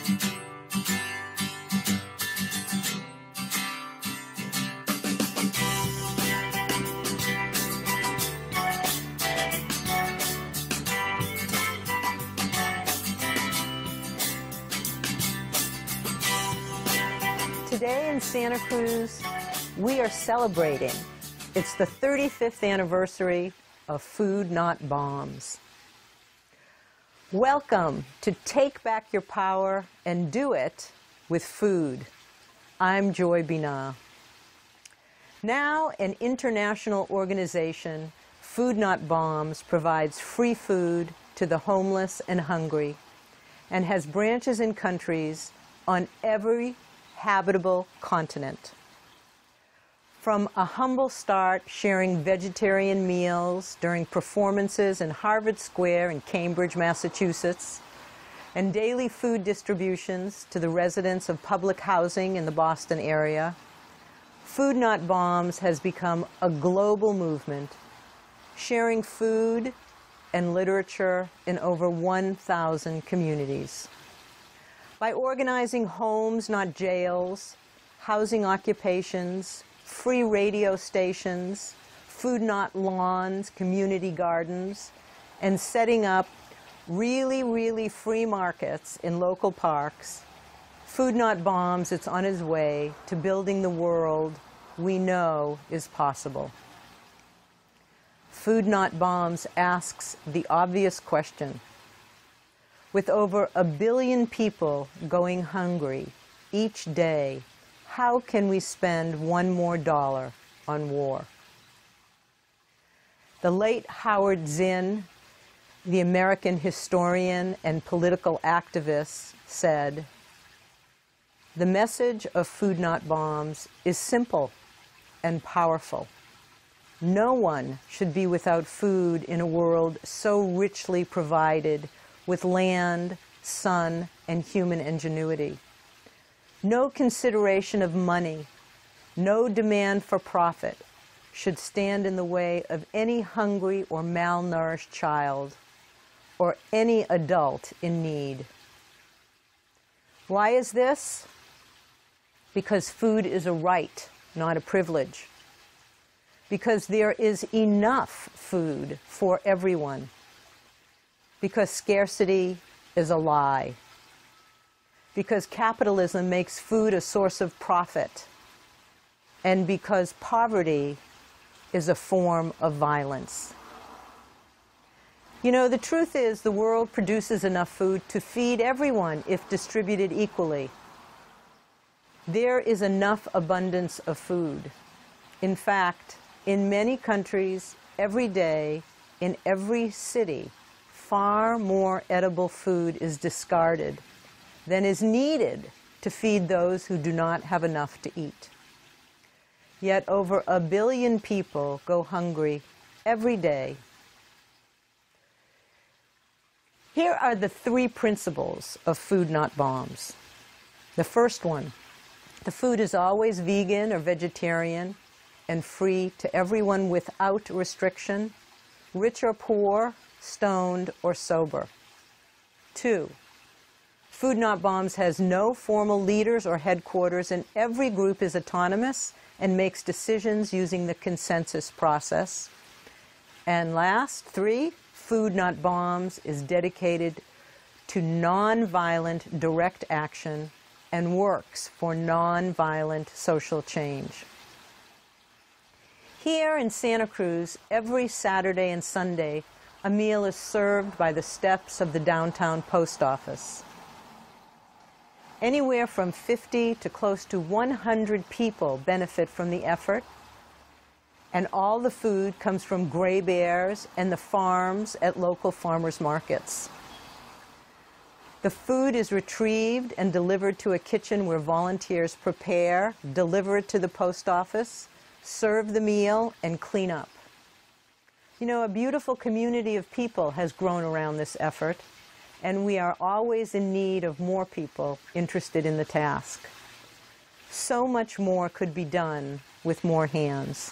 Today in Santa Cruz, we are celebrating. It's the 35th anniversary of Food Not Bombs. Welcome to Take Back Your Power and Do It with Food. I'm Joy Binah'ı. Now an international organization, Food Not Bombs provides free food to the homeless and hungry and has branches in countries on every habitable continent. From a humble start sharing vegetarian meals during performances in Harvard Square in Cambridge, Massachusetts, and daily food distributions to the residents of public housing in the Boston area, Food Not Bombs has become a global movement, sharing food and literature in over 1,000 communities. By organizing homes, not jails, housing occupations, free radio stations, food not lawns, community gardens, and setting up really free markets in local parks, Food Not Bombs, it's on its way to building the world we know is possible. Food Not Bombs asks the obvious question. With over 1 billion people going hungry each day, how can we spend $1 more on war? The late Howard Zinn, the American historian and political activist, said, "The message of Food Not Bombs is simple and powerful. No one should be without food in a world so richly provided with land, sun, and human ingenuity. No consideration of money, no demand for profit should stand in the way of any hungry or malnourished child or any adult in need." Why is this? Because food is a right, not a privilege. Because there is enough food for everyone. Because scarcity is a lie. Because capitalism makes food a source of profit. And because poverty is a form of violence. You know, the truth is the world produces enough food to feed everyone if distributed equally. There is enough abundance of food. In fact, in many countries, every day, in every city, far more edible food is discarded than is needed to feed those who do not have enough to eat. Yet over 1 billion people go hungry every day. Here are the 3 principles of Food Not Bombs. The first one, the food is always vegan or vegetarian and free to everyone without restriction, rich or poor, stoned or sober. 2, Food Not Bombs has no formal leaders or headquarters, and every group is autonomous and makes decisions using the consensus process. And last, 3, Food Not Bombs is dedicated to nonviolent direct action and works for nonviolent social change. Here in Santa Cruz, every Saturday and Sunday, a meal is served by the steps of the downtown post office. Anywhere from 50 to close to 100 people benefit from the effort, and all the food comes from Gray Bears and the farms at local farmers markets. The food is retrieved and delivered to a kitchen where volunteers prepare, deliver it to the post office, serve the meal, and clean up. You know, a beautiful community of people has grown around this effort, and we are always in need of more people interested in the task. So much more could be done with more hands.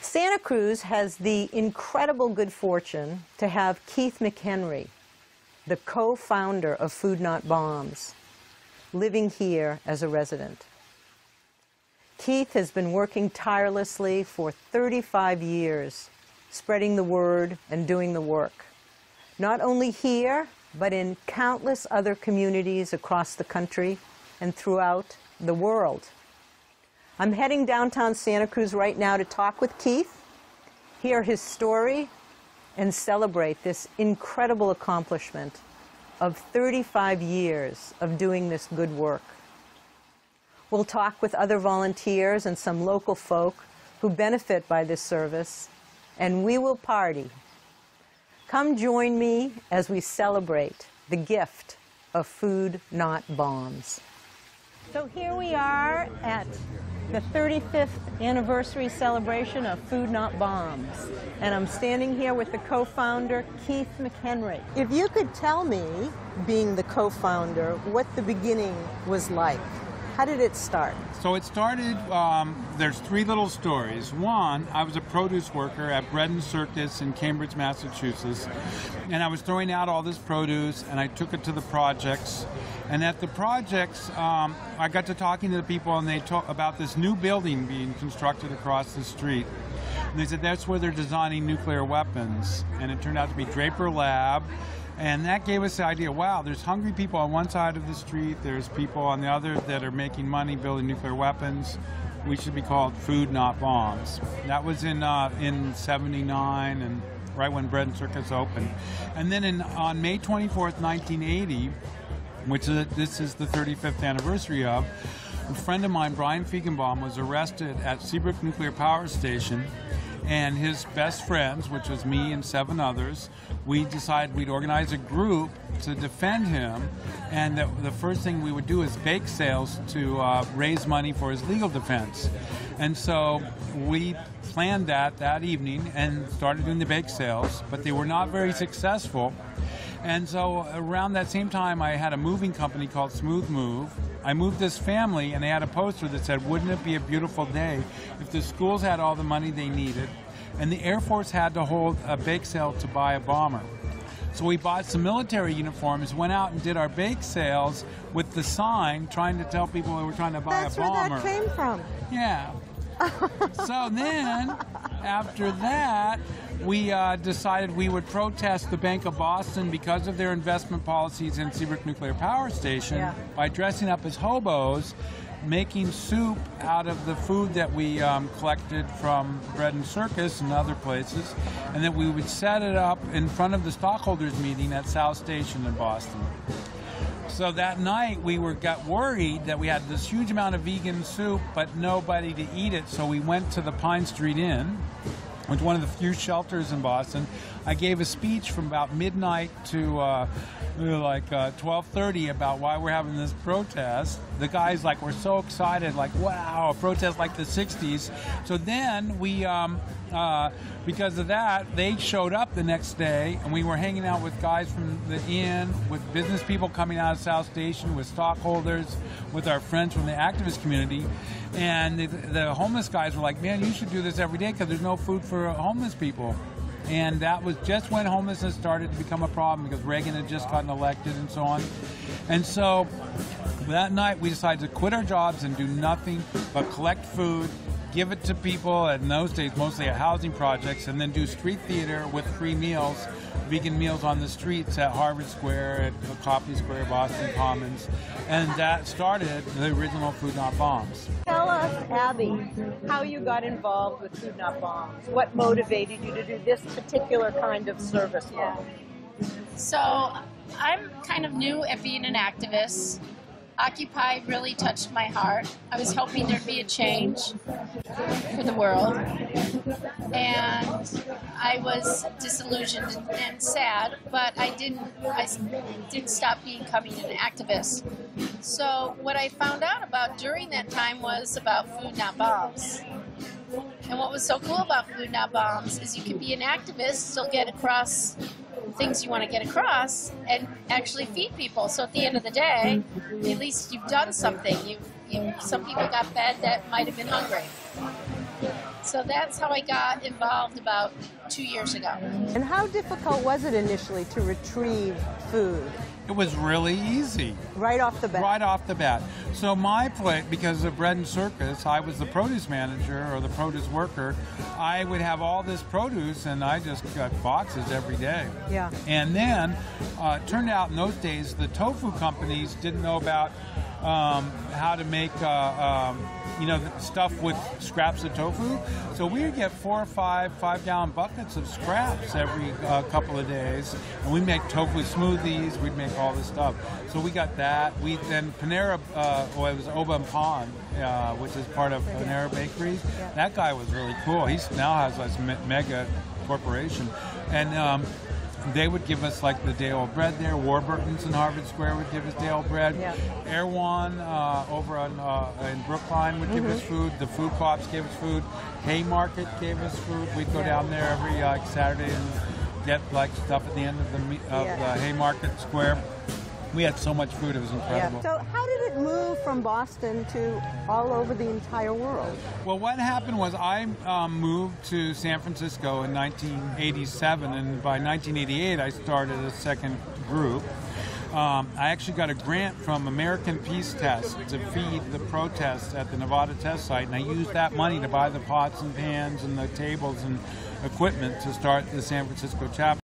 Santa Cruz has the incredible good fortune to have Keith McHenry, the co-founder of Food Not Bombs, living here as a resident. Keith has been working tirelessly for 35 years, spreading the word and doing the work, not only here, but in countless other communities across the country and throughout the world. I'm heading downtown Santa Cruz right now to talk with Keith, hear his story, and celebrate this incredible accomplishment of 35 years of doing this good work. We'll talk with other volunteers and some local folk who benefit by this service, and we will party. Come join me as we celebrate the gift of Food Not Bombs. So here we are at the 35th anniversary celebration of Food Not Bombs, and I'm standing here with the co-founder, Keith McHenry. If you could tell me, being the co-founder, what the beginning was like. How did it start? So it started, there's three little stories. One, I was a produce worker at Bread and Circus in Cambridge, Massachusetts, and I was throwing out all this produce, and I took it to the projects. And at the projects, I got to talking to the people, and they talked about this new building being constructed across the street. And they said that's where they're designing nuclear weapons. And it turned out to be Draper Lab. And that gave us the idea, wow, there's hungry people on one side of the street, there's people on the other that are making money building nuclear weapons. We should be called Food Not Bombs. That was in '79, and right when Bread and Circus opened. And then on May 24th, 1980, which this is the 35th anniversary of, a friend of mine, Brian Feigenbaum, was arrested at Seabrook Nuclear Power Station, and his best friends, which was me and 7 others, we decided we'd organize a group to defend him, and that the first thing we would do is bake sales to raise money for his legal defense. And so we planned that evening and started doing the bake sales, but they were not very successful. And so around that same time, I had a moving company called Smooth Move. I moved this family, and they had a poster that said, wouldn't it be a beautiful day if the schools had all the money they needed, and the Air Force had to hold a bake sale to buy a bomber. So we bought some military uniforms, went out and did our bake sales with the sign, trying to tell people we were trying to buy a bomber. That's where that came from. Yeah. So then, after that, we decided we would protest the Bank of Boston because of their investment policies in Seabrook Nuclear Power Station by dressing up as hobos, making soup out of the food that we collected from Bread and Circus and other places, and that we would set it up in front of the stockholders meeting at South Station in Boston. So that night we got worried that we had this huge amount of vegan soup but nobody to eat it, so we went to the Pine Street Inn, which is one of the few shelters in Boston. I gave a speech from about midnight to 12:30 about why we're having this protest. The guys were so excited, wow, a protest like the 60s. So then we, because of that, they showed up the next day, and we were hanging out with guys from the inn, with business people coming out of South Station, with stockholders, with our friends from the activist community. And the homeless guys were like, man, you should do this every day because there's no food for homeless people. And that was just when homelessness started to become a problem because Reagan had just gotten elected and so on. And so that night we decided to quit our jobs and do nothing but collect food, give it to people, in those days mostly at housing projects, and then do street theater with free meals, vegan meals on the streets at Harvard Square, at Copley Square, Boston Commons. And that started the original Food Not Bombs. Tell us, Abby, how you got involved with Food Not Bombs. What motivated you to do this particular kind of service work? So I'm kind of new at being an activist. Occupy really touched my heart. I was hoping there'd be a change for the world. And I was disillusioned and sad, but I didn't stop becoming an activist. So what I found out about during that time was about Food Not Bombs. And what was so cool about Food Not Bombs is you can be an activist, still get across things you want to get across, and actually feed people. So at the end of the day, at least you've done something. Some people got fed that might have been hungry. So that's how I got involved about 2 years ago. And how difficult was it initially to retrieve food? It was really easy. Right off the bat? Right off the bat. So my plate, because of Bread and Circus, I was the produce manager or the produce worker. I would have all this produce, and I just got boxes every day. Yeah. And then it turned out in those days the tofu companies didn't know about how to make stuff with scraps of tofu. So we would get 4 or 5-gallon buckets of scraps every couple of days, and we make tofu smoothies. We'd make all this stuff. So we got that. We then Panera, it was Oba and Pond, which is part of Panera Bakeries. Yeah. That guy was really cool. He now has this mega corporation, and they would give us like the day-old bread there. Warburton's in Harvard Square would give us day-old bread. Yeah. Erewhon over in Brookline would give us food. The food co-ops gave us food. Haymarket gave us food. We'd go down there every Saturday and get like stuff at the end of the Haymarket Square. We had so much food, it was incredible. Yeah. So how did it move from Boston to all over the entire world? Well, what happened was I moved to San Francisco in 1987, and by 1988 I started a second group. I actually got a grant from American Peace Test to feed the protests at the Nevada test site, and I used that money to buy the pots and pans and the tables and equipment to start the San Francisco chapter.